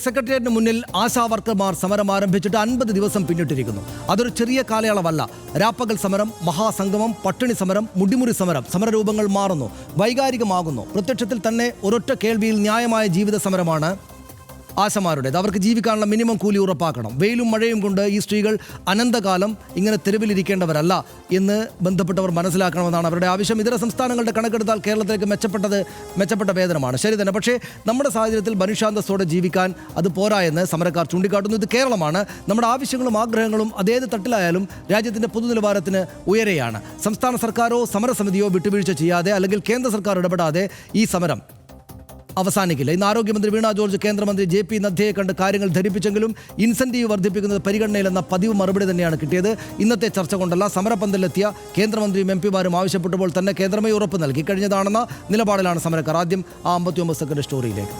സെക്രട്ടേറിയറ്റിന് മുന്നിൽ ആശാ വർക്കർമാർ സമരം ആരംഭിച്ചിട്ട് 50 ദിവസം പിന്നിട്ടിരിക്കുന്നു. അതൊരു ചെറിയ കാലയളവല്ല. രാപ്പകൽ സമരം, മഹാസംഗമം, പട്ടിണി സമരം, മുടിമുറി സമരം, സമരരൂപങ്ങൾ മാറുന്നു, വൈകാരികമാകുന്നു. പ്രത്യക്ഷത്തിൽ തന്നെ ഒരൊറ്റ കേൾവിയിൽ ന്യായമായ ജീവിത സമരമാണ് ആശമാരുടേത്. അവർക്ക് ജീവിക്കാനുള്ള മിനിമം കൂലി ഉറപ്പാക്കണം. വെയിലും മഴയും കൊണ്ട് ഈ സ്ത്രീകൾ അനന്തകാലം ഇങ്ങനെ തെരുവിലിരിക്കേണ്ടവരല്ല എന്ന് ബന്ധപ്പെട്ടവർ മനസ്സിലാക്കണമെന്നാണ് അവരുടെ ആവശ്യം. ഇതര സംസ്ഥാനങ്ങളുടെ കണക്കെടുത്താൽ കേരളത്തിലേക്ക് മെച്ചപ്പെട്ട വേതനമാണ്, ശരി തന്നെ. പക്ഷേ നമ്മുടെ സാഹചര്യത്തിൽ മനുഷ്യാന്തസ്സോടെ ജീവിക്കാൻ അത് പോരാ എന്ന് സമരക്കാർ ചൂണ്ടിക്കാട്ടുന്നു. ഇത് കേരളമാണ്. നമ്മുടെ ആവശ്യങ്ങളും ആഗ്രഹങ്ങളും അതേത് തട്ടിലായാലും രാജ്യത്തിൻ്റെ പൊതുനിലവാരത്തിന് ഉയരെയാണ്. സംസ്ഥാന സർക്കാരോ സമരസമിതിയോ വിട്ടുവീഴ്ച ചെയ്യാതെ അല്ലെങ്കിൽ കേന്ദ്ര സർക്കാർ ഇടപെടാതെ ഈ സമരം അവസാനിക്കില്ല. ഇന്ന് ആരോഗ്യമന്ത്രി വീണ ജോർജ് കേന്ദ്രമന്ത്രി JP നദ്ദയെ കണ്ട് കാര്യങ്ങൾ ധരിപ്പിച്ചെങ്കിലും ഇൻസെന്റീവ് വർദ്ധിപ്പിക്കുന്നത് പരിഗണനയിലെന്ന പതിവ് മറുപടി തന്നെയാണ് കിട്ടിയത്. ഇന്നത്തെ ചർച്ച കൊണ്ടല്ല, സമരപന്തലിലെത്തിയ കേന്ദ്രമന്ത്രിയും MP മാരും ആവശ്യപ്പെട്ടപ്പോൾ തന്നെ കേന്ദ്രമേ ഉറപ്പ് നൽകി കഴിഞ്ഞതാണെന്ന നിലപാടിലാണ് സമരക്കാർ. ആദ്യം ആ 59 സെക്കൻഡ് സ്റ്റോറിയിലേക്ക്.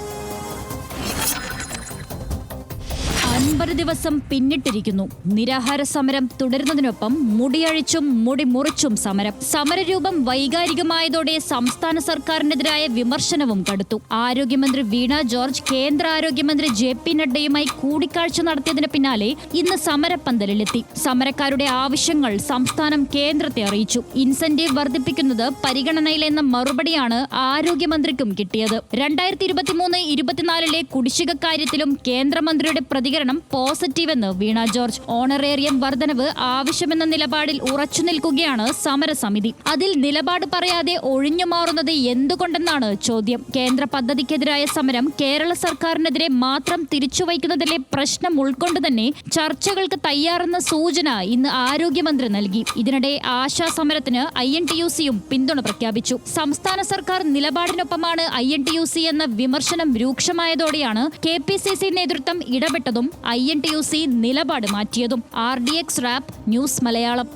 50 ദിവസം പിന്നിട്ടിരിക്കുന്നു. നിരാഹാര സമരം തുടരുന്നതിനൊപ്പം മുടിയഴിച്ചും മുടി മുറിച്ചും സമരം. സമരരൂപം വൈകാരികമായതോടെ സംസ്ഥാന സർക്കാരിനെതിരായ വിമർശനവും കടുത്തു. ആരോഗ്യമന്ത്രി വീണ ജോർജ് കേന്ദ്ര ആരോഗ്യമന്ത്രി JP നഡ്ഡയുമായി കൂടിക്കാഴ്ച നടത്തിയതിന് പിന്നാലെ ഇന്ന് സമരപ്പന്തലിലെത്തി. സമരക്കാരുടെ ആവശ്യങ്ങൾ സംസ്ഥാനം കേന്ദ്രത്തെ അറിയിച്ചു. ഇൻസെന്റീവ് വർദ്ധിപ്പിക്കുന്നത് പരിഗണനയിലെന്ന മറുപടിയാണ് ആരോഗ്യമന്ത്രിക്കും കിട്ടിയത്. 2023-24 കുടിശ്ശിക കാര്യത്തിലും കേന്ദ്രമന്ത്രിയുടെ പ്രതികരണം പോസിറ്റീവെന്ന് വീണ ജോർജ്. ഓണറേറിയം വർധനവ് ആവശ്യമെന്ന നിലപാടിൽ ഉറച്ചു നിൽക്കുകയാണ് സമരസമിതി. അതിൽ നിലപാട് പറയാതെ ഒഴിഞ്ഞു മാറുന്നത് എന്തുകൊണ്ടെന്നാണ് ചോദ്യം. കേന്ദ്ര പദ്ധതിക്കെതിരായ സമരം കേരള സർക്കാരിനെതിരെ മാത്രം തിരിച്ചുവയ്ക്കുന്നതിലെ പ്രശ്നം ഉൾക്കൊണ്ട് തന്നെ ചർച്ചകൾക്ക് തയ്യാറെന്ന സൂചന ഇന്ന് ആരോഗ്യമന്ത്രി നൽകി. ഇതിനിടെ ആശാ സമരത്തിന് INTUCയും പിന്തുണ പ്രഖ്യാപിച്ചു. സംസ്ഥാന സർക്കാർ നിലപാടിനൊപ്പമാണ് INTUC എന്ന വിമർശനം രൂക്ഷമായതോടെയാണ് KPCC നേതൃത്വം ഇടപെട്ടതും INTUC നിലപാട് മാറ്റിയതും. RDX rap news Malayalam.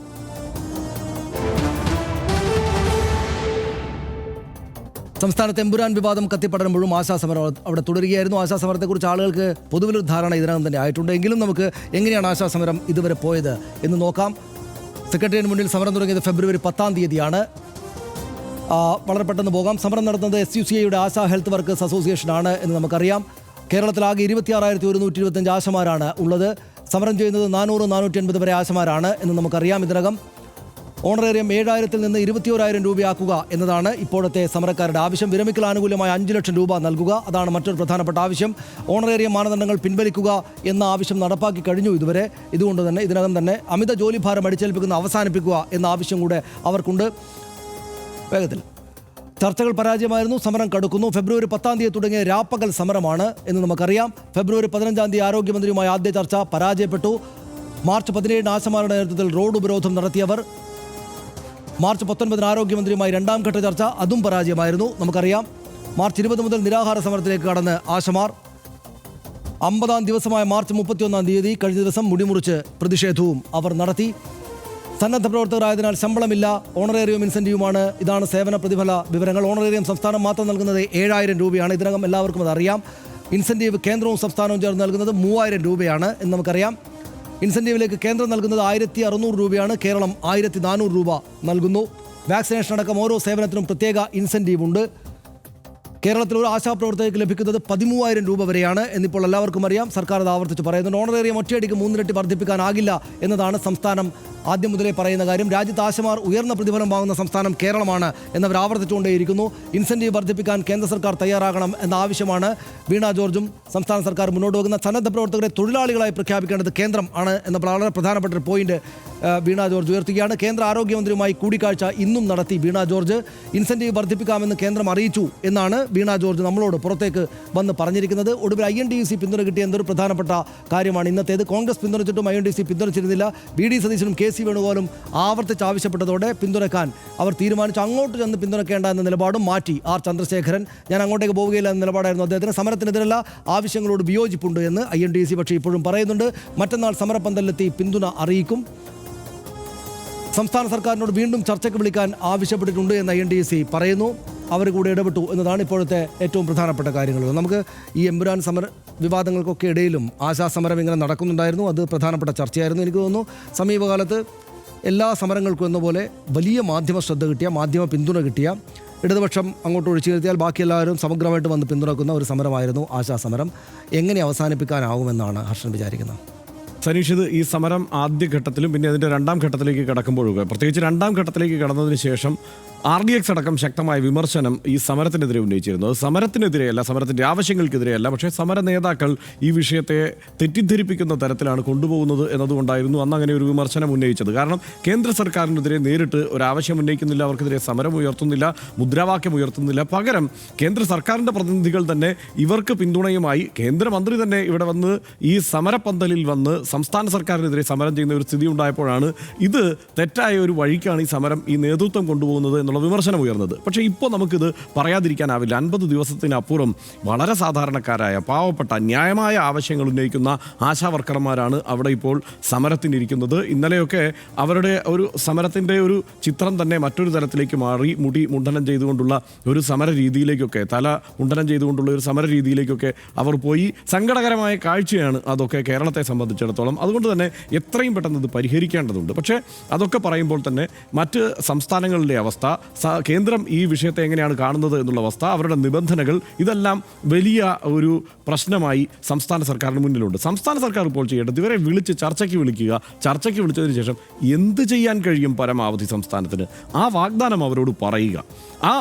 സംസ്ഥാനത്ത് എമ്പുരാൻ വിവാദം കത്തിപ്പടരുമ്പോഴും ആശാസമരം അവിടെ തുടരുകയായിരുന്നു. ആശാസമരത്തെക്കുറിച്ച് ആളുകൾക്ക് പൊതുവിലൊരു ധാരണ ഇതിനകം തന്നെ ആയിട്ടുണ്ട്. എങ്കിലും നമുക്ക് എങ്ങനെയാണ് ആശാസമരം ഇതുവരെ പോയത് എന്ന് നോക്കാം. സെക്രട്ടേറിയറ്റിന് മുന്നിൽ സമരം തുടങ്ങിയത് ഫെബ്രുവരി 10-ാം തീയതിയാണ്. വളരെ പെട്ടെന്ന് പോകാം. സമരം നടത്തുന്നത് SUCIയുടെ ആശാ ഹെൽത്ത് വർക്കേഴ്സ് അസോസിയേഷനാണ് എന്ന് നമുക്കറിയാം. കേരളത്തിലാകെ 26,125 ആശമാരാണ് ഉള്ളത്. സമരം ചെയ്യുന്നത് 400-480 വരെ ആശമാരാണ് എന്ന് നമുക്കറിയാം. ഇതിനകം ഓണറേറിയം 7,000 നിന്ന് 21,000 രൂപയാക്കുക എന്നതാണ് ഇപ്പോഴത്തെ സമരക്കാരുടെ ആവശ്യം. വിരമിക്കൽ ആനുകൂല്യമായ 5 ലക്ഷം രൂപ നൽകുക, അതാണ് മറ്റൊരു പ്രധാനപ്പെട്ട ആവശ്യം. ഓണറേറിയം മാനദണ്ഡങ്ങൾ പിൻവലിക്കുക എന്ന ആവശ്യം നടപ്പാക്കി കഴിഞ്ഞു ഇതുവരെ. ഇതുകൊണ്ട് തന്നെ ഇതിനകം തന്നെ അമിത ജോലിഭാരം അടിച്ചേൽപ്പിക്കുന്ന അവസാനിപ്പിക്കുക എന്ന ആവശ്യം കൂടെ അവർക്കുണ്ട്. വേഗത്തിൽ ചർച്ചകൾ പരാജയമായിരുന്നു. സമരം കടുക്കുന്നു. ഫെബ്രുവരി 10-ാം തീയതി തുടങ്ങിയ രാപ്പകൽ സമരമാണ് എന്ന് നമുക്കറിയാം. ഫെബ്രുവരി 15-ാം തീയതി ആരോഗ്യമന്ത്രിയുമായി ആദ്യ ചർച്ച പരാജയപ്പെട്ടു. മാർച്ച് 17-ന് ആശമാരുടെ നേതൃത്വത്തിൽ റോഡ് ഉപരോധം നടത്തിയവർ. മാർച്ച് 19-ന് ആരോഗ്യമന്ത്രിയുമായി രണ്ടാം ഘട്ട ചർച്ച, അതും പരാജയമായിരുന്നു നമുക്കറിയാം. മാർച്ച് 20 മുതൽ നിരാഹാര സമരത്തിലേക്ക് കടന്ന് ആശമാർ. 50-ാം ദിവസമായ മാർച്ച് 31-ാം തീയതി കഴിഞ്ഞ ദിവസം മുടിമുറിച്ച് പ്രതിഷേധവും അവർ നടത്തി. സന്നദ്ധ പ്രവർത്തകരായതിനാൽ ശമ്പളമില്ല, ഓണറേറിയം ഇൻസെന്റീവുമാണ്. ഇതാണ് സേവന പ്രതിഫല വിവരങ്ങൾ. ഓണറേറിയം സംസ്ഥാനം മാത്രം നൽകുന്നത് 7,000 രൂപയാണ്. ഇതിനകം എല്ലാവർക്കും അതറിയാം. ഇൻസെന്റീവ് കേന്ദ്രവും സംസ്ഥാനവും ചേർന്ന് നൽകുന്നത് 3,000 രൂപയാണ് എന്ന് നമുക്കറിയാം. ഇൻസെന്റീവിലേക്ക് കേന്ദ്രം നൽകുന്നത് 1,600 രൂപയാണ്. കേരളം 1,400 രൂപ നൽകുന്നു. വാക്സിനേഷൻ അടക്കം ഓരോ സേവനത്തിനും പ്രത്യേക ഇൻസെന്റീവ് ഉണ്ട്. കേരളത്തിൽ ഒരു ആശാപ്രവർത്തകർക്ക് ലഭിക്കുന്നത് 13,000 രൂപ വരെയാണ് എന്നിപ്പോൾ എല്ലാവർക്കും അറിയാം. സർക്കാർ അത് ആവർത്തിച്ച് പറയുന്നുണ്ട്. ഓണറേറിയം ഒറ്റയടിക്ക് 3 ഇരട്ടി വർദ്ധിപ്പിക്കാനാകില്ല എന്നതാണ് സംസ്ഥാനം ആദ്യം മുതലേ പറയുന്ന കാര്യം. രാജ്യത്ത് ആശമാർ ഉയർന്ന പ്രതിഫലം വാങ്ങുന്ന സംസ്ഥാനം കേരളമാണ് എന്നവർ ആവർത്തിച്ചുകൊണ്ടേയിരിക്കുന്നു. ഇൻസെന്റീവ് വർദ്ധിപ്പിക്കാൻ കേന്ദ്ര സർക്കാർ തയ്യാറാകണം എന്ന ആവശ്യമാണ് വീണ ജോർജും സംസ്ഥാന സർക്കാർ മുന്നോട്ട് പോകുന്ന. സന്നദ്ധ പ്രവർത്തകരെ തൊഴിലാളികളായി പ്രഖ്യാപിക്കേണ്ടത് കേന്ദ്രം ആണ് എന്ന വളരെ പ്രധാനപ്പെട്ട ഒരു പോയിന്റ് വീണ ജോർജ് ഉയർത്തുകയാണ്. കേന്ദ്ര ആരോഗ്യമന്ത്രിയുമായി കൂടിക്കാഴ്ച ഇന്നും നടത്തി വീണ ജോർജ്. ഇൻസെന്റീവ് വർദ്ധിപ്പിക്കാമെന്ന് കേന്ദ്രം അറിയിച്ചു എന്നാണ് വീണ ജോർജ് നമ്മളോട് പുറത്തേക്ക് വന്ന് പറഞ്ഞിരിക്കുന്നത്. ഒടുവിൽ INTUC പിന്തുണ കിട്ടിയ എന്തൊരു പ്രധാനപ്പെട്ട കാര്യമാണ് ഇന്നത്തേത്. കോൺഗ്രസ് പിന്തുണച്ചിട്ടും INTUC പിന്തുണച്ചിരുന്നില്ല. VD സതീശനും KC വേണുഗോപാലും ആവർത്തിച്ച് ആവശ്യപ്പെട്ടതോടെ പിന്തുണക്കാൻ അവർ തീരുമാനിച്ചു. അങ്ങോട്ട് ചെന്ന് പിന്തുണയ്ക്കേണ്ട എന്ന നിലപാടും മാറ്റി R ചന്ദ്രശേഖരൻ. ഞാൻ അങ്ങോട്ടേക്ക് പോവുകയില്ല എന്ന നിലപാടായിരുന്നു അദ്ദേഹത്തിന്. സമരത്തിനെതിരല്ല, ആവശ്യങ്ങളോട് വിയോജിപ്പുണ്ട് എന്ന് INTUC പക്ഷേ ഇപ്പോഴും പറയുന്നുണ്ട്. മറ്റന്നാൾ സമരപന്തലിലെത്തി പിന്തുണ അറിയിക്കും. സംസ്ഥാന സർക്കാരിനോട് വീണ്ടും ചർച്ചയ്ക്ക് വിളിക്കാൻ ആവശ്യപ്പെട്ടിട്ടുണ്ട് എന്ന് INTUC പറയുന്നു. അവർ കൂടെ ഇടപെട്ടു എന്നതാണ് ഇപ്പോഴത്തെ ഏറ്റവും പ്രധാനപ്പെട്ട കാര്യങ്ങൾ. നമുക്ക് ഈ എമ്പുരാൻ സമര വിവാദങ്ങൾക്കൊക്കെ ഇടയിലും ആശാസമരം ഇങ്ങനെ നടക്കുന്നുണ്ടായിരുന്നു. അത് പ്രധാനപ്പെട്ട ചർച്ചയായിരുന്നു. എനിക്ക് തോന്നുന്നു സമീപകാലത്ത് എല്ലാ സമരങ്ങൾക്കും എന്ന പോലെ വലിയ മാധ്യമ ശ്രദ്ധ കിട്ടിയ, മാധ്യമ പിന്തുണ കിട്ടിയ ഇടതുപക്ഷം അങ്ങോട്ട് ഒഴിച്ചു നിർത്തിയാൽ ബാക്കി എല്ലാവരും സമഗ്രമായിട്ട് വന്ന് പിന്തുണക്കുന്ന ഒരു സമരമായിരുന്നു ആശാസമരം. എങ്ങനെ അവസാനിപ്പിക്കാനാവുമെന്നാണ് ഹർഷൻ വിചാരിക്കുന്നത്? സനീഷ്, ഇത് ഈ സമരം ആദ്യഘട്ടത്തിലും പിന്നെ അതിൻ്റെ രണ്ടാം ഘട്ടത്തിലേക്ക് കടക്കുമ്പോഴും, പ്രത്യേകിച്ച് രണ്ടാം ഘട്ടത്തിലേക്ക് കടന്നതിന് ശേഷം RDX അടക്കം ശക്തമായ വിമർശനം ഈ സമരത്തിനെതിരെ ഉന്നയിച്ചിരുന്നു. അത് സമരത്തിനെതിരെയല്ല, സമരത്തിൻ്റെ ആവശ്യങ്ങൾക്കെതിരെയല്ല, പക്ഷേ സമര നേതാക്കൾ ഈ വിഷയത്തെ തെറ്റിദ്ധരിപ്പിക്കുന്ന തരത്തിലാണ് കൊണ്ടുപോകുന്നത് എന്നതുകൊണ്ടായിരുന്നു അന്ന് അങ്ങനെ ഒരു വിമർശനം ഉന്നയിച്ചത്. കാരണം കേന്ദ്ര സർക്കാരിനെതിരെ നേരിട്ട് ഒരു ആവശ്യം ഉന്നയിക്കുന്നില്ല, അവർക്കെതിരെ സമരം ഉയർത്തുന്നില്ല, മുദ്രാവാക്യം ഉയർത്തുന്നില്ല. പകരം കേന്ദ്ര സർക്കാരിൻ്റെ പ്രതിനിധികൾ തന്നെ ഇവർക്ക് പിന്തുണയുമായി, കേന്ദ്രമന്ത്രി തന്നെ ഇവിടെ വന്ന് ഈ സമരപ്പന്തലിൽ വന്ന് സംസ്ഥാന സർക്കാരിനെതിരെ സമരം ചെയ്യുന്ന ഒരു സ്ഥിതി ഉണ്ടായപ്പോഴാണ് ഇത് തെറ്റായ ഒരു വഴിക്കാണ് ഈ സമരം, ഈ നേതൃത്വം കൊണ്ടുപോകുന്നത് എന്നുള്ള വിമർശനം ഉയർന്നത്. പക്ഷേ ഇപ്പോൾ നമുക്കിത് പറയാതിരിക്കാനാവില്ല. 50 ദിവസത്തിനപ്പുറം വളരെ സാധാരണക്കാരായ പാവപ്പെട്ട ന്യായമായ ആവശ്യങ്ങൾ ഉന്നയിക്കുന്ന ആശാവർക്കർമാരാണ് അവിടെ ഇപ്പോൾ സമരത്തിനിരിക്കുന്നത്. ഇന്നലെയൊക്കെ അവരുടെ ഒരു സമരത്തിൻ്റെ ഒരു ചിത്രം തന്നെ മറ്റൊരു തരത്തിലേക്ക് മാറി. മുടി മുണ്ഡനം ചെയ്തുകൊണ്ടുള്ള ഒരു സമര രീതിയിലേക്കൊക്കെ, തല മുണ്ഡനം ചെയ്തുകൊണ്ടുള്ള ഒരു സമര രീതിയിലേക്കൊക്കെ അവർ പോയി. സങ്കടകരമായ കാഴ്ചയാണ് അതൊക്കെ കേരളത്തെ സംബന്ധിച്ചിടത്തോളം. അതുകൊണ്ട് തന്നെ എത്രയും പെട്ടെന്ന് ഇത് പരിഹരിക്കേണ്ടതുണ്ട്. പക്ഷേ അതൊക്കെ പറയുമ്പോൾ തന്നെ മറ്റ് സംസ്ഥാനങ്ങളിലെ അവസ്ഥ, കേന്ദ്രം ഈ വിഷയത്തെ എങ്ങനെയാണ് കാണുന്നത് എന്നുള്ള അവസ്ഥ, അവരുടെ നിബന്ധനകൾ, ഇതെല്ലാം വലിയ ഒരു പ്രശ്നമായി സംസ്ഥാന സർക്കാരിന് മുന്നിലുണ്ട്. സംസ്ഥാന സർക്കാർ ഇപ്പോൾ ചെയ്യേണ്ടത് ഇവരെ വിളിച്ച് ചർച്ചയ്ക്ക് വിളിക്കുക. ചർച്ചയ്ക്ക് വിളിച്ചതിന് ശേഷം എന്ത് ചെയ്യാൻ കഴിയും പരമാവധി സംസ്ഥാനത്തിന്, ആ വാഗ്ദാനം അവരോട് പറയുക. ആ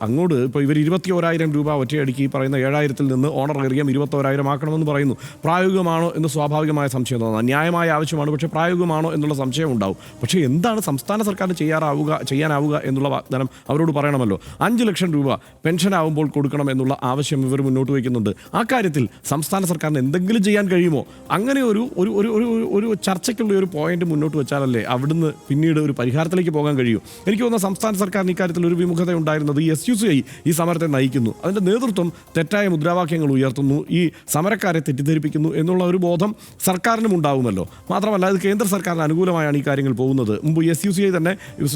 അങ്ങോട്ട് ഇപ്പോൾ ഇവർ 21,000 രൂപ ഒറ്റയടിക്ക് ഈ പറയുന്ന 7,000-ൽ നിന്ന് ഓണറേറിയം 21,000 ആക്കണമെന്ന് പറയുന്നു. പ്രായോഗികമാണോ എന്ന് സ്വാഭാവികമായ സംശയം തോന്നാം. ന്യായമായ ആവശ്യമാണ്, പക്ഷേ പ്രായോഗികമാണോ എന്നുള്ള സംശയം ഉണ്ടാവും. പക്ഷേ എന്താണ് സംസ്ഥാന സർക്കാരിന് ചെയ്യാനാവുക എന്നുള്ള വാഗ്ദാനം അവരോട് പറയണമല്ലോ. 5 ലക്ഷം രൂപ പെൻഷനാവുമ്പോൾ കൊടുക്കണം എന്നുള്ള ആവശ്യം ഇവർ മുന്നോട്ട് വയ്ക്കുന്നുണ്ട്. ആ കാര്യത്തിൽ സംസ്ഥാന സർക്കാരിന് എന്തെങ്കിലും ചെയ്യാൻ കഴിയുമോ? അങ്ങനെ ഒരു ചർച്ചയ്ക്കുള്ള ഒരു പോയിന്റ് മുന്നോട്ട് വെച്ചാലല്ലേ അവിടുന്ന് പിന്നീട് ഒരു പരിഹാരത്തിലേക്ക് പോകാൻ കഴിയൂ. എനിക്ക് തോന്നുന്ന സംസ്ഥാന സർക്കാരിന് ഇക്കാര്യത്തിൽ ഒരു വിമുഖത ഉണ്ടായിരുന്നത് ഈ SUCI ഈ സമരത്തെ നയിക്കുന്നു, അതിൻ്റെ നേതൃത്വം തെറ്റായ മുദ്രാവാക്യങ്ങൾ ഉയർത്തുന്നു, ഈ സമരക്കാരെ തെറ്റിദ്ധരിപ്പിക്കുന്നു എന്നുള്ള ഒരു ബോധം സർക്കാരിനും ഉണ്ടാവുമല്ലോ. മാത്രമല്ല ഇത് കേന്ദ്ര സർക്കാരിന് അനുകൂലമായാണ് ഈ കാര്യങ്ങൾ പോകുന്നത്. മുമ്പ് SUCI തന്നെ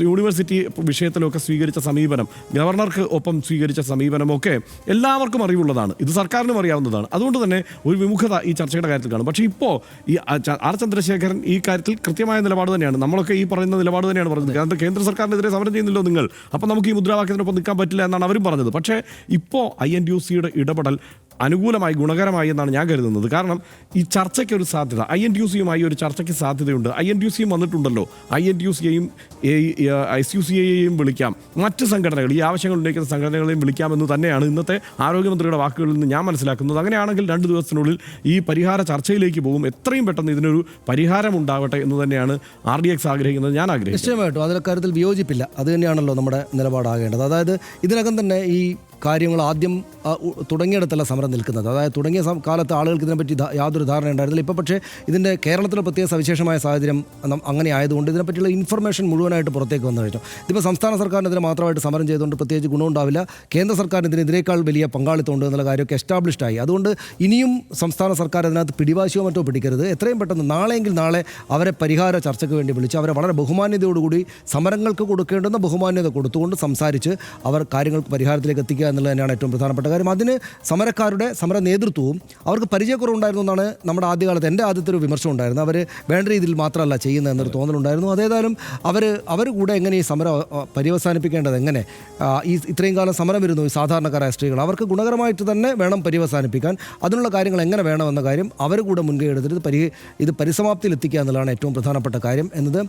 യൂണിവേഴ്സിറ്റി വിഷയത്തിലൊക്കെ സ്വീകരിച്ച സമീപനം, ഗവർണർക്ക് ഒപ്പം സ്വീകരിച്ച സമീപനമൊക്കെ എല്ലാവർക്കും അറിവുള്ളതാണ്, ഇത് സർക്കാരിനും അറിയാവുന്നതാണ്. അതുകൊണ്ട് തന്നെ ഒരു വിമുഖത ഈ ചർച്ചയുടെ കാര്യത്തിൽ കാണും. പക്ഷേ ഇപ്പോൾ ഈ R ചന്ദ്രശേഖരൻ ഈ കാര്യത്തിൽ കൃത്യമായ നിലപാട് തന്നെയാണ്, നമ്മളൊക്കെ ഈ പറയുന്ന നിലപാട് തന്നെയാണ് പറഞ്ഞത്. കാരണം കേന്ദ്ര സർക്കാരിനെതിരെ സമരം ചെയ്യുന്നില്ലോ നിങ്ങൾ, അപ്പോൾ നമുക്ക് ഈ മുദ്രാവാക്യത്തിനൊപ്പം നിൽക്കാൻ പറ്റില്ല എന്നാണ് അവരും പറഞ്ഞത്. പക്ഷേ ഇപ്പോൾ INTUCയുടെ ഇടപെടൽ അനുകൂലമായി, ഗുണകരമായി എന്നാണ് ഞാൻ കരുതുന്നത്. കാരണം ഈ ചർച്ചയ്ക്ക് ഒരു സാധ്യത, INTUCയുമായി ഒരു ചർച്ചയ്ക്ക് സാധ്യതയുണ്ട്. INTUCയും വന്നിട്ടുണ്ടല്ലോ, INTUCയെയും SUCയെയും വിളിക്കാം, മറ്റ് സംഘടനകൾ, ഈ ആവശ്യങ്ങൾ ഉന്നയിക്കുന്ന സംഘടനകളെയും വിളിക്കാമെന്ന് തന്നെയാണ് ഇന്നത്തെ ആരോഗ്യമന്ത്രിയുടെ വാക്കുകളിൽ നിന്ന് ഞാൻ മനസ്സിലാക്കുന്നത്. അങ്ങനെയാണെങ്കിൽ 2 ദിവസത്തിനുള്ളിൽ ഈ പരിഹാര ചർച്ചയിലേക്ക് പോകും. എത്രയും പെട്ടെന്ന് ഇതിനൊരു പരിഹാരം ഉണ്ടാവട്ടെ എന്ന് തന്നെയാണ് RDX ആഗ്രഹിക്കുന്നത്, ഞാൻ ആഗ്രഹിക്കുന്നത്. നിശ്ചയമായിട്ടും അതിലെ കാര്യത്തിൽ വിയോജിപ്പില്ല. അത് തന്നെയാണല്ലോ നമ്മുടെ നിലപാടാകേണ്ടത്. അതായത് ഇതിനകം തന്നെ ഈ കാര്യങ്ങൾ ആദ്യം തുടങ്ങിയിടത്തല്ല സമരം നിൽക്കുന്നത്. അതായത് തുടങ്ങിയ കാലത്ത് ആളുകൾക്ക് ഇതിനെപ്പറ്റി യാതൊരു ധാരണ ഉണ്ടായിരുന്നില്ല. ഇപ്പോൾ പക്ഷേ ഇതിൻ്റെ കേരളത്തിലെ പ്രത്യേക സവിശേഷമായ സാഹചര്യം അങ്ങനെ ആയതുകൊണ്ട് ഇതിനെപ്പറ്റിയുള്ള ഇൻഫർമേഷൻ മുഴുവനായിട്ട് പുറത്തേക്ക് വന്നു കഴിഞ്ഞു. ഇതിപ്പോൾ സംസ്ഥാന സർക്കാരിനെതിരെ മാത്രമായിട്ട് സമരം ചെയ്തുകൊണ്ട് പ്രത്യേകിച്ച് ഗുണമുണ്ടാവില്ല, കേന്ദ്ര സർക്കാരിന് ഇതിനേക്കാൾ വലിയ പങ്കാളിത്തമുണ്ട് എന്നുള്ള കാര്യമൊക്കെ എസ്റ്റാബ്ലിഷ്ഡ് ആയി. അതുകൊണ്ട് ഇനിയും സംസ്ഥാന സർക്കാർ അതിനകത്ത് പിടിവാശിയോ മറ്റോ പിടിക്കരുത്. എത്രയും പെട്ടെന്ന് നാളെയെങ്കിൽ നാളെ അവരെ പരിഹാര ചർച്ചയ്ക്ക് വേണ്ടി വിളിച്ച് അവരെ വളരെ ബഹുമാന്യതയോടുകൂടി സമരങ്ങൾക്ക് കൊടുക്കേണ്ടുന്ന ബഹുമാന്യത കൊടുത്തുകൊണ്ട് സംസാരിച്ച് അവർ കാര്യങ്ങൾക്ക് പരിഹാരത്തിലേക്ക് എത്തിക്കുക എന്നുള്ളത് തന്നെയാണ് ഏറ്റവും പ്രധാനപ്പെട്ട കാര്യം. അതിന് സമരക്കാരുടെ സമര നേതൃത്വവും അവർക്ക് പരിചയക്കുറവുണ്ടായിരുന്നു എന്നാണ് നമ്മുടെ ആദ്യകാലത്ത് എൻ്റെ ആദ്യത്തെ ഒരു വിമർശനം ഉണ്ടായിരുന്നു. അവർ വേണ്ട രീതിയിൽ മാത്രമല്ല ചെയ്യുന്നത് എന്നൊരു തോന്നലുണ്ടായിരുന്നു. അതേതായാലും അവർ കൂടെ എങ്ങനെ ഈ സമരം പര്യവസാനിപ്പിക്കേണ്ടത്, എങ്ങനെ ഇത്രയും കാലം സമരം വരുന്നു ഈ സാധാരണക്കാരായ സ്ത്രീകൾ, അവർക്ക് ഗുണകരമായിട്ട് തന്നെ വേണം പര്യവസാനിപ്പിക്കാൻ. അതിനുള്ള കാര്യങ്ങൾ എങ്ങനെ വേണമെന്ന കാര്യം അവർ കൂടെ മുൻകൈ എടുത്തിട്ട് ഇത് പരിസമാപ്തിയിൽ എത്തിക്കുക എന്നുള്ളതാണ് ഏറ്റവും പ്രധാനപ്പെട്ട കാര്യം എന്നത്.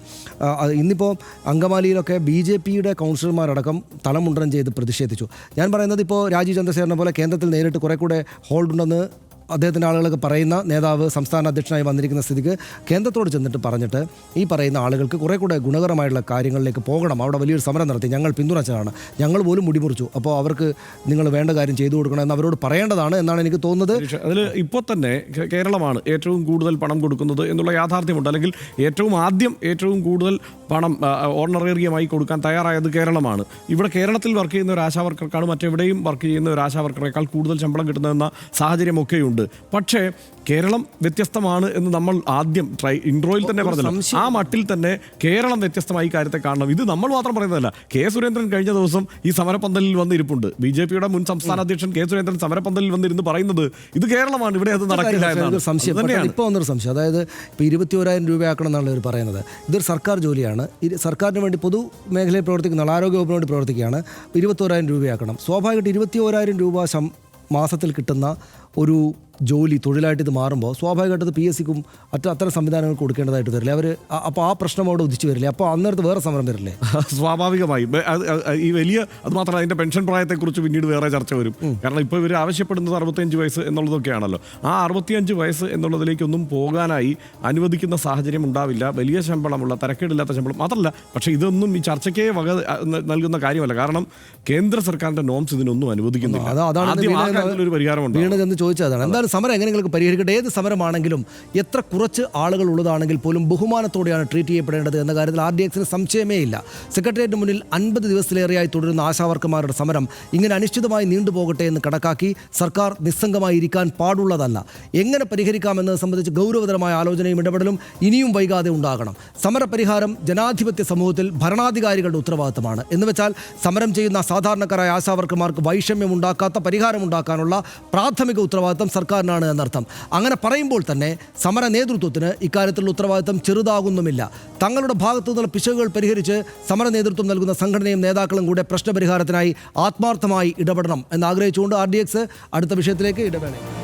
ഇന്നിപ്പോൾ അങ്കമാലിയിലൊക്കെ BJPയുടെ കൗൺസിലർമാരടക്കം തലമുണ്ടനം ചെയ്ത് പ്രതിഷേധിച്ചു. ഞാൻ പറയുന്നത് ഇപ്പോൾ രാജീവ് ചന്ദ്രശേഖരനെ പോലെ കേന്ദ്രത്തിൽ നേരിട്ട് കുറെ കൂടെ ഹോൾഡ് ഉണ്ടെന്ന് അദ്ദേഹത്തിൻ്റെ ആളുകളൊക്കെ പറയുന്ന നേതാവ് സംസ്ഥാന അധ്യക്ഷനായി വന്നിരിക്കുന്ന സ്ഥിതിക്ക് കേന്ദ്രത്തോട് ചെന്നിട്ട് പറഞ്ഞിട്ട് ഈ പറയുന്ന ആളുകൾക്ക് കുറെ കൂടെ ഗുണകരമായിട്ടുള്ള കാര്യങ്ങളിലേക്ക് പോകണം. അവിടെ വലിയൊരു സമരം നടത്തി, ഞങ്ങൾ പിന്തുണച്ചതാണ്, ഞങ്ങൾ പോലും മുടിമുറിച്ചു, അപ്പോൾ അവർക്ക് നിങ്ങൾ വേണ്ട കാര്യം ചെയ്തു കൊടുക്കണം എന്ന് അവരോട് പറയേണ്ടതാണ് എന്നാണ് എനിക്ക് തോന്നുന്നത്. അതിൽ ഇപ്പോൾ തന്നെ കേരളമാണ് ഏറ്റവും കൂടുതൽ പണം കൊടുക്കുന്നത് എന്നുള്ള യാഥാർത്ഥ്യമുണ്ട്. അല്ലെങ്കിൽ ഏറ്റവും കൂടുതൽ പണം ഓണറേറിയമായി കൊടുക്കാൻ തയ്യാറായത് കേരളമാണ്. ഇവിടെ കേരളത്തിൽ വർക്ക് ചെയ്യുന്ന ഒരു ആശാവർക്കർക്കാണ് മറ്റെവിടെയും വർക്ക് ചെയ്യുന്ന ഒരു ആശാവർക്കറേക്കാൾ കൂടുതൽ ശമ്പളം കിട്ടുന്നതെന്ന സാഹചര്യമൊക്കെയുണ്ട്. പക്ഷേ കേരളം വ്യത്യസ്തമാണ് എന്ന് നമ്മൾ ആദ്യം ഇൻട്രോയിൽ തന്നെ പറഞ്ഞല്ലോ. ആ മട്ടിൽ തന്നെ കേരളം വ്യത്യസ്തമായി കാര്യത്തെ കാണണം. ഇത് നമ്മൾ മാത്രം പറയുന്നതല്ല. കെ സുരേന്ദ്രൻ കഴിഞ്ഞ ദിവസം ഈ സമരപ്പന്തലിൽ വന്നിരിപ്പുണ്ട്. BJPയുടെ മുൻ സംസ്ഥാന അധ്യക്ഷൻ കെ സുരേന്ദ്രൻ സമരപ്പന്തലിൽ വന്നിരുന്ന് പറയുന്നത് ഇത് കേരളമാണ്, ഇവിടെ അത് നടക്കില്ല എന്നാണ്. സംശയം ഇപ്പോൾ വന്നൊരു സംശയം. അതായത് ഇപ്പോൾ 21,000 രൂപയാക്കണം എന്നാണ് ഇവർ പറയുന്നത്. ഇതൊരു സർക്കാർ ജോലിയാണ്. ഇതാണ്. സർക്കാരിന് വേണ്ടി പൊതുമേഖലയിൽ പ്രവർത്തിക്കുന്ന ആരോഗ്യവകുപ്പിന് വേണ്ടി പ്രവർത്തിക്കുകയാണ്. 21,000 രൂപയാക്കണം. സ്വാഭാവികമായിട്ട് 21,000 രൂപ മാസത്തിൽ കിട്ടുന്ന ഒരു ജോലി തൊഴിലായിട്ട് ഇത് മാറുമ്പോൾ സ്വാഭാവികമായിട്ട് PSCക്കും അത്തരം സംവിധാനങ്ങൾ കൊടുക്കേണ്ടതായിട്ട് വരില്ലേ? അവർ അപ്പോൾ ആ പ്രശ്നം അവിടെ ഉദിച്ചു വരില്ലേ? അപ്പോൾ അന്നേരത്ത് വേറെ സമരം വരില്ലേ? സ്വാഭാവികമായി ഈ വലിയ അത് മാത്രമല്ല, അതിൻ്റെ പെൻഷൻ പ്രായത്തെക്കുറിച്ച് പിന്നീട് വേറെ ചർച്ച വരും. കാരണം ഇപ്പോൾ ഇവർ ആവശ്യപ്പെടുന്നത് 65 വയസ്സ് എന്നുള്ളതൊക്കെയാണല്ലോ. ആ 65 വയസ്സ് എന്നുള്ളതിലേക്കൊന്നും പോകാനായി അനുവദിക്കുന്ന സാഹചര്യം ഉണ്ടാവില്ല. വലിയ ശമ്പളമുള്ള, തരക്കേടില്ലാത്ത ശമ്പളം മാത്രമല്ല. പക്ഷേ ഇതൊന്നും ഈ ചർച്ചയ്ക്കേ വക നൽകുന്ന കാര്യമല്ല. കാരണം കേന്ദ്ര സർക്കാരിൻ്റെ നോംസ് ഇതിനൊന്നും അനുവദിക്കുന്നില്ല. ഒരു പരിഹാരമുണ്ട്. വീണെന്ന് ചോദിച്ചതാണ്. എന്തായാലും സമരം എങ്ങനെയെങ്കിലും പരിഹരിക്കട്ടെ. ഏത് സമരമാണെങ്കിലും എത്ര കുറച്ച് ആളുകൾ ഉള്ളതാണെങ്കിൽ പോലും ബഹുമാനത്തോടെയാണ് ട്രീറ്റ് ചെയ്യപ്പെടേണ്ടത് എന്ന കാര്യത്തിൽ RDXന് സംശയമേ ഇല്ല. സെക്രട്ടേറിയറ്റിന് മുന്നിൽ 50 ദിവസത്തിലേറെയായി തുടരുന്ന ആശാവർക്കർമാരുടെ സമരം ഇങ്ങനെ അനിശ്ചിതമായി നീണ്ടുപോകട്ടെ എന്ന് കണക്കാക്കി സർക്കാർ നിസ്സംഗമായി ഇരിക്കാൻ പാടുള്ളതല്ല. എങ്ങനെ പരിഹരിക്കാമെന്നത് സംബന്ധിച്ച് ഗൗരവതരമായ ആലോചനയും ഇടപെടലും ഇനിയും വൈകാതെ ഉണ്ടാകണം. സമരപരിഹാരം ജനാധിപത്യ സമൂഹത്തിൽ ഭരണാധികാരികളുടെ ഉത്തരവാദിത്തമാണ്. എന്ന് വെച്ചാൽ സമരം ചെയ്യുന്ന സാധാരണക്കാരായ ആശാവർക്കർമാർക്ക് വൈഷമ്യമുണ്ടാക്കാത്ത പരിഹാരമുണ്ടാക്കാനുള്ള പ്രാഥമിക ഉത്തരവാദിത്തം സർക്കാരിനാണ് എന്നർത്ഥം. അങ്ങനെ പറയുമ്പോൾ തന്നെ സമര നേതൃത്വത്തിന് ഇക്കാര്യത്തിലുള്ള ഉത്തരവാദിത്തം ചെറുതാകുന്നുമില്ല. തങ്ങളുടെ ഭാഗത്തു നിന്നുള്ള പിശകുകൾ പരിഹരിച്ച് സമര നേതൃത്വം നൽകുന്ന സംഘടനയും നേതാക്കളും കൂടെ പ്രശ്നപരിഹാരത്തിനായി ആത്മാർത്ഥമായി ഇടപെടണം എന്നാഗ്രഹിച്ചുകൊണ്ട് RDX അടുത്ത വിഷയത്തിലേക്ക് ഇടപെടണം.